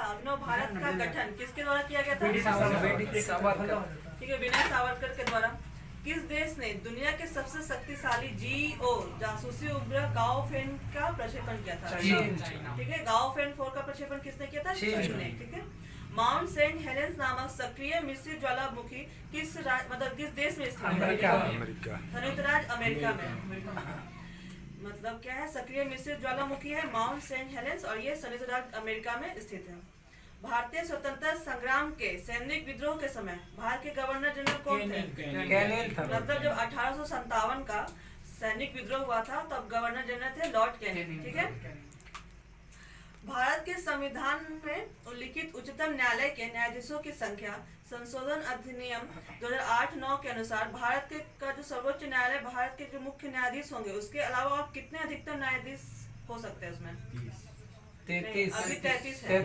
अभिनव भारत का गठन किसके द्वारा किया गया था? ठीक है, विनय सावरकर के द्वारा। किस देश ने दुनिया के सबसे शक्तिशाली GO जासूसी उपग्रह गाओफेन का प्रक्षेपण किया था? ठीक है, गाओफेन 4 का प्रक्षेपण किसने किया था? चीन ने। ठीक है, माउंट सेंट हेलेंस नामक सक्रिय मिश्रित ज्वालामुखी किस देश में स्थित है? संयुक्त राज्य अमेरिका में। मतलब क्या है? सक्रिय मिश्रित ज्वालामुखी है माउंट सेंट हेलेंस और ये संयुक्त राज्य अमेरिका में स्थित है। भारतीय स्वतंत्रता संग्राम के सैनिक विद्रोह के समय भारत के गवर्नर जनरल कौन थे? मतलब जब 1857 का सैनिक विद्रोह हुआ था तब गवर्नर जनरल थे लॉर्ड कैनिंग। ठीक है, भारत के संविधान में उल्लिखित उच्चतम न्यायालय के न्यायाधीशों की संख्या संशोधन अधिनियम 2008-9 के अनुसार भारत के का जो सर्वोच्च न्यायालय भारत के जो मुख्य न्यायाधीश होंगे उसके अलावा और कितने अधिकतम न्यायाधीश हो सकते हैं उसमें? 33 अभी 33 है।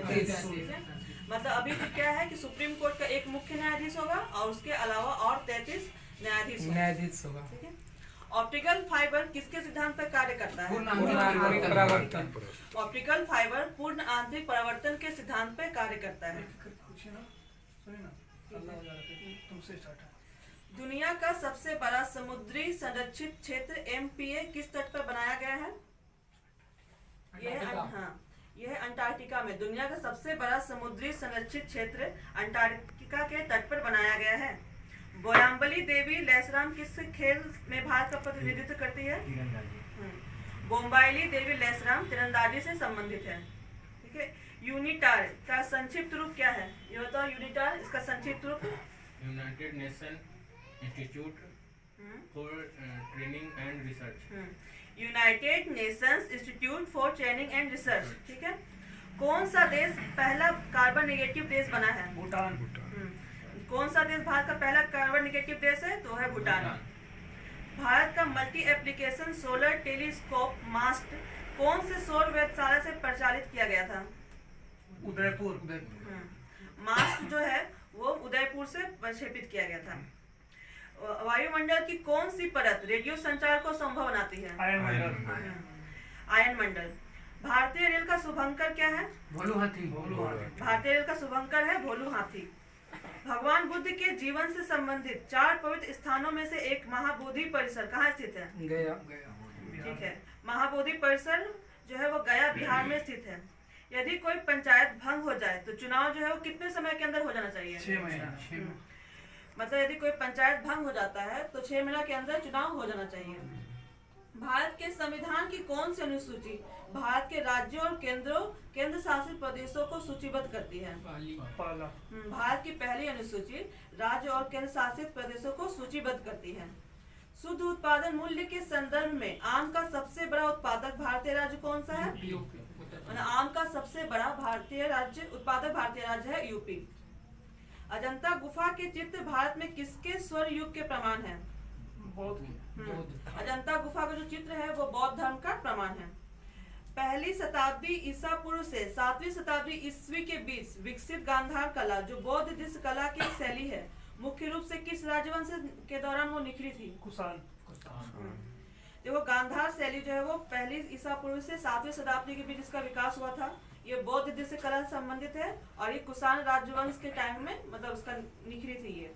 मतलब अभी तो क्या है कि सुप्रीम कोर्ट का एक मुख्य न्यायाधीश होगा और उसके अलावा और 33 न्यायाधीश होगा। ठीक है, ऑप्टिकल फाइबर किसके सिद्धांत पर कार्य करता है? ऑप्टिकल फाइबर पूर्ण आंतरिक परावर्तन के सिद्धांत पर कार्य करता है। दुनिया का सबसे बड़ा समुद्री संरक्षित क्षेत्र MPA किस तट पर बनाया गया है? यह अंटार्कटिका में। दुनिया का सबसे बड़ा समुद्री संरक्षित क्षेत्र अंटार्कटिका के तट पर बनाया गया है। बोयाम्बली देवी लैसराम किस खेल में भारत का प्रतिनिधित्व करती है? बोम्बाइली देवी लैसराम तीरंदाजी से संबंधित है। ठीक है, यूनिटार का संक्षिप्त रूप क्या है? ये बताओ, यूनिटार इसका संक्षिप्त रूप? United nation institute for training and research. United Nations institute for training and research. ठीक है, कौन सा देश पहला कार्बन नेगेटिव देश बना है? भूटान। कौन सा देश भारत का पहला कार्बन नेगेटिव देश है? तो है भूटान। भारत का मल्टी एप्लीकेशन सोलर टेलीस्कोप मास्ट कौन से सौर वेधशाला से प्रचालित किया गया था? उदयपुर। मास्ट जो है वो उदयपुर से प्रक्षेपित किया गया था। वायुमंडल की कौन सी परत रेडियो संचार को संभव बनाती है? आयन मंडल। भारतीय रेल का शुभंकर क्या है? भोलू हाथी। भारतीय रेल का शुभंकर है भोलू हाथी। भगवान बुद्ध के जीवन से संबंधित 4 पवित्र स्थानों में से एक महाबोधि परिसर कहाँ स्थित है? गया। ठीक है, महाबोधि परिसर जो है वो गया बिहार में स्थित है। यदि कोई पंचायत भंग हो जाए तो चुनाव जो है वो कितने समय के अंदर हो जाना चाहिए? 6 महीना। मतलब यदि कोई पंचायत भंग हो जाता है तो 6 महीना के अंदर चुनाव हो जाना चाहिए। भारत के संविधान की कौन सी अनुसूची भारत के राज्यों और केंद्र शासित प्रदेशों को सूचीबद्ध करती है? भारत की पहली अनुसूची राज्य और केंद्र शासित प्रदेशों को सूचीबद्ध करती है। शुद्ध उत्पादन मूल्य के संदर्भ में आम का सबसे बड़ा उत्पादक भारतीय राज्य कौन सा है? आम का सबसे बड़ा उत्पादक भारतीय राज्य है यूपी। अजंता गुफा के चित्र भारत में किसके स्वर युग के प्रमाण है? अजंता गुफा का जो चित्र है वो बौद्ध धर्म का प्रमाण है। पहली शताब्दी ईसा पूर्व से 7वीं शताब्दी ईस्वी के बीच विकसित गांधार कला जो बौद्ध दृश्य कला की शैली है मुख्य रूप से किस राजवंश के दौरान वो निखरी थी? कुषाण। देखो, गांधार शैली जो है वो पहली ईसा पूर्व से 7वीं शताब्दी के बीच इसका विकास हुआ था। ये बौद्ध दृश्य कला से संबंधित है और ये कुषाण राजवंश के टाइम में मतलब उसका निखरी थी। ये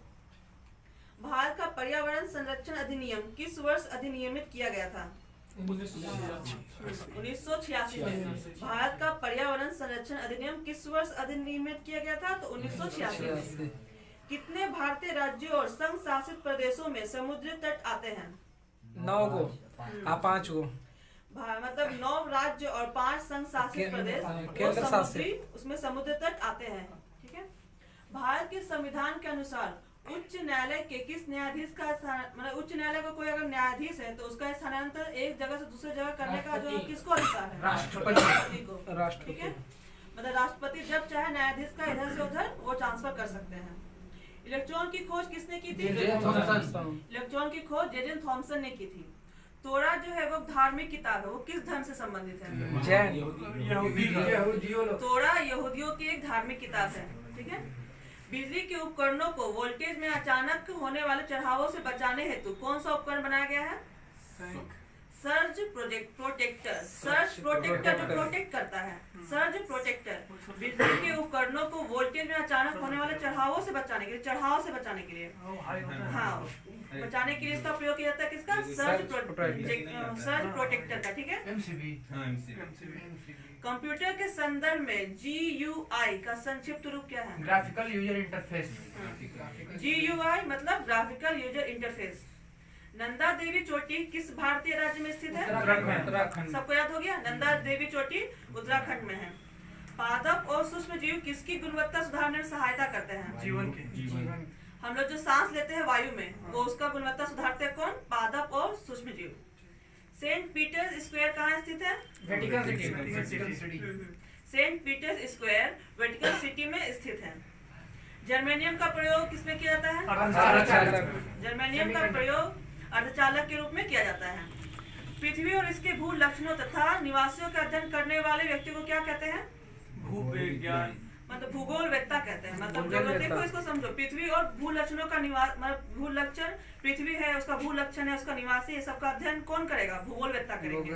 भारत का पर्यावरण संरक्षण अधिनियम किस वर्ष अधिनियमित किया गया था? 1986 में। भारत का पर्यावरण संरक्षण अधिनियम किस वर्ष अधिनियमित किया गया था? तो 1986 में। कितने भारतीय राज्यों और संघ शासित प्रदेशों में समुद्री तट आते हैं? 9 गो। 5 गो। मतलब 9 राज्य और 5 संघ शासित प्रदेश केंद्र शासित उसमें समुद्र तट आते हैं। ठीक है, भारत के संविधान के अनुसार उच्च न्यायालय के किस न्यायाधीश का मतलब उच्च न्यायालय का कोई अगर न्यायाधीश है तो उसका स्थानांतरण एक जगह से दूसरी जगह करने का जो किसको अधिकार है? राष्ट्रपति को। ठीक है, मतलब राष्ट्रपति जब चाहे न्यायाधीश का इधर से उधर वो ट्रांसफर कर सकते हैं। इलेक्ट्रॉन की खोज किसने की थी? इलेक्ट्रॉन की खोज जेजन थॉमसन ने की थी। तोरा जो है वो धार्मिक किताब है, वो किस धर्म से संबंधित है? तोरा यहूदियों की एक धार्मिक किताब है। ठीक है, बिजली के उपकरणों को वोल्टेज में अचानक होने वाले चढ़ावों से बचाने हेतु कौन सा उपकरण बनाया गया है? Surge protector. सर्ज प्रोटेक्टर जो प्रोटेक्ट करता है, सर्ज प्रोटेक्टर बिजली के उपकरणों को वोल्टेज में अचानक होने वाले चढ़ावों से बचाने के लिए, हाँ बचाने के लिए इसका प्रयोग किया जाता है। किसका? सर्ज प्रोटेक्टर का। ठीक है। कंप्यूटर के संदर्भ में GUI का संक्षिप्त रूप क्या है? Graphical user interface. GUI मतलब graphical user interface. Nanda Devi चोटी किस भारतीय राज्य में स्थित है? उत्तराखंड। सबको याद हो गया? नंदा देवी चोटी उत्तराखंड में है। पादप और सूक्ष्म जीव किसकी गुणवत्ता सुधारने में सहायता करते हैं? जीवन। हम लोग जो सांस लेते हैं वायु में, वो उसका गुणवत्ता सुधारते हैं कौन? पादप और सूक्ष्म जीव। सेंट पीटर्स स्क्वायर कहाँ स्थित है? Vatican City. Saint Peter's Square Vatican City में स्थित है। जर्मेनियम का प्रयोग किसमें किया जाता है? जर्मेनियम का प्रयोग अर्धचालक के रूप में किया जाता है। पृथ्वी और इसके भू लक्षणों तथा निवासियों का अध्ययन करने वाले व्यक्ति को क्या कहते हैं? भूविज्ञान मतलब भूगोलवेत्ता कहते हैं। मतलब जो देखो इसको समझो, पृथ्वी और भू लक्षणों का निवास, मतलब भू लक्षण पृथ्वी है, उसका भू लक्षण है, उसका निवासी, ये सब का अध्ययन कौन करेगा? भूगोलवेत्ता करेंगे।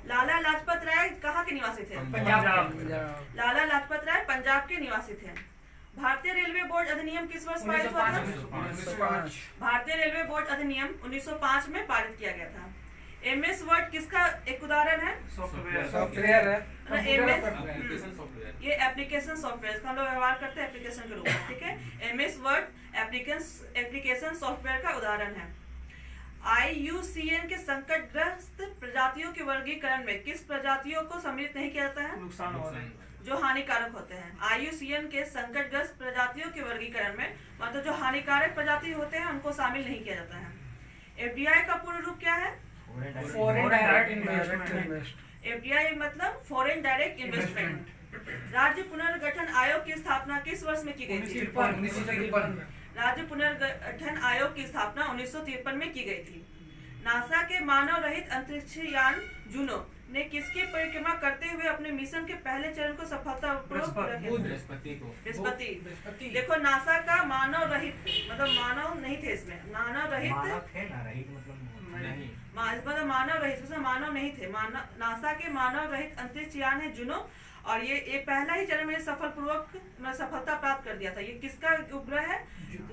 लाला लाजपत राय कहाँ के निवासी थे? पंजाब। लाला लाजपत राय पंजाब के निवासी थे। भारतीय रेलवे बोर्ड अधिनियम किस वर्ष पारित हुआ था? 1905। भारतीय रेलवे बोर्ड अधिनियम 1905 में पारित किया गया था। MS वर्ड किसका एक उदाहरण है? सॉफ्टवेयर है। Application software. ये एप्लीकेशन सॉफ्टवेयर का हम लोग व्यवहार करते हैं एप्लीकेशन के रूप में। ठीक है। MS वर्ड एप्लीकेशन सॉफ्टवेयर का उदाहरण है। IUCN के संकटग्रस्त प्रजातियों के वर्गीकरण में किस प्रजातियों को सम्मिलित नहीं किया जाता है? नुकसान हो रहा है। जो हानिकारक होते हैं। IUCN के संकटग्रस्त प्रजातियों के वर्गीकरण में मतलब जो हानिकारक प्रजाति होते हैं उनको शामिल नहीं किया जाता है। FDI का पूर्ण रूप क्या है? Foreign direct investment. FDI मतलब फॉरेन डायरेक्ट इन्वेस्टमेंट। राज्य पुनर्गठन आयोग की स्थापना किस वर्ष में की गई थी? 1953। राज्य पुनर्गठन आयोग की स्थापना 1953 में की गई थी। नासा के मानव रहित अंतरिक्ष यान जूनो ने किसकी परिक्रमा करते हुए अपने मिशन के पहले चरण को सफलतापूर्वक पूरा किया? बृहस्पति। देखो नासा का मानव रहित मतलब मानव नहीं थे इसमें, मानव रहित मतलब मानव रहित उसमें मानव नहीं थे। नासा के मानव रहित अंतरिक्ष यान है जूनो, और ये पहला ही चरण में सफलपूर्वक सफलता प्राप्त कर दिया था। ये किसका उपग्रह है?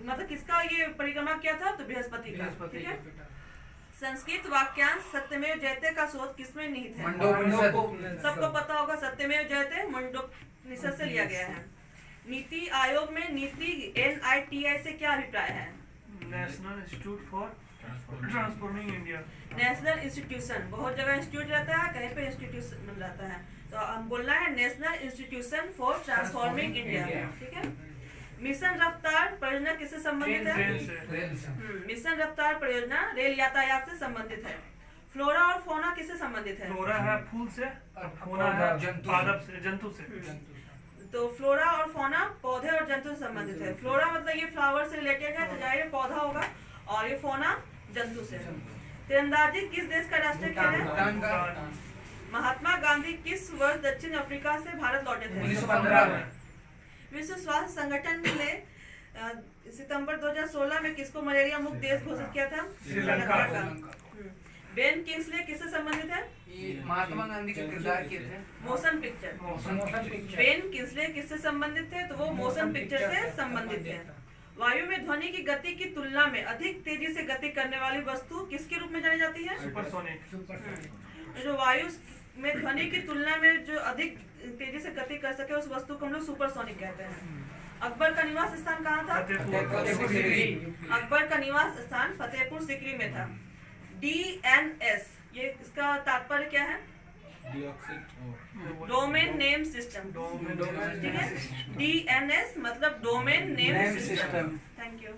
मतलब किसका ये परिक्रमा किया था? तो बृहस्पति का। ठीक है। संस्कृत वाक्यांश सत्यमेव जयते का शोध किसमें निहित है? सबको पता होगा, सत्यमेव जयते मुंडोपनिषद से लिया गया है। नीति आयोग में नीति NITI से क्या अभिप्राय है? National institute for transforming India. National institution, बहुत जगह इंस्टीट्यूट रहता है, कहीं पे इंस्टीट्यूशन रहता है, तो हम बोलना है national institution for transforming India. ठीक है। मिशन रफ्तार परियोजना किससे संबंधित है? मिशन रफ्तार परियोजना रेल यातायात से संबंधित है। फ्लोरा और फौना किससे संबंधित है? फ्लोरा है फूल से और फौना है पादप से, जंतु से। तो फ्लोरा और फौना पौधे और जंतु से संबंधित है। फ्लोरा मतलब ये फ्लावर से रिलेटेड है, तो जाहिर पौधा होगा, और ये फौना जंतु से। तीरंदाजी किस देश का राष्ट्रीय खेल है? महात्मा गांधी किस वर्ष दक्षिण अफ्रीका से भारत लौटे थे? 1915 में। विश्व स्वास्थ्य संगठन ने सितंबर 2016 में किसको मलेरिया मुक्त देश घोषित किया था? श्रीलंका का। बेन किंग्सले किससे संबंधित है? महात्मा गांधी के किरदार किए थे। Motion picture. बेन किंग्सले किससे संबंधित थे? तो वो मोशन पिक्चर से संबंधित है। वायु में ध्वनि की गति की तुलना में अधिक तेजी से गति करने वाली वस्तु किसके रूप में जानी जाती है? सुपरसोनिक। जो वायु में ध्वनि की तुलना में जो अधिक तेजी से गति कर सके उस वस्तु को हम लोग सुपरसोनिक कहते हैं। अकबर का निवास स्थान कहाँ था? अकबर का निवास स्थान फतेहपुर सीकरी में था। DNS ये इसका तात्पर्य क्या है? Domain name system. ठीक है। DNS मतलब domain name system. Thank you.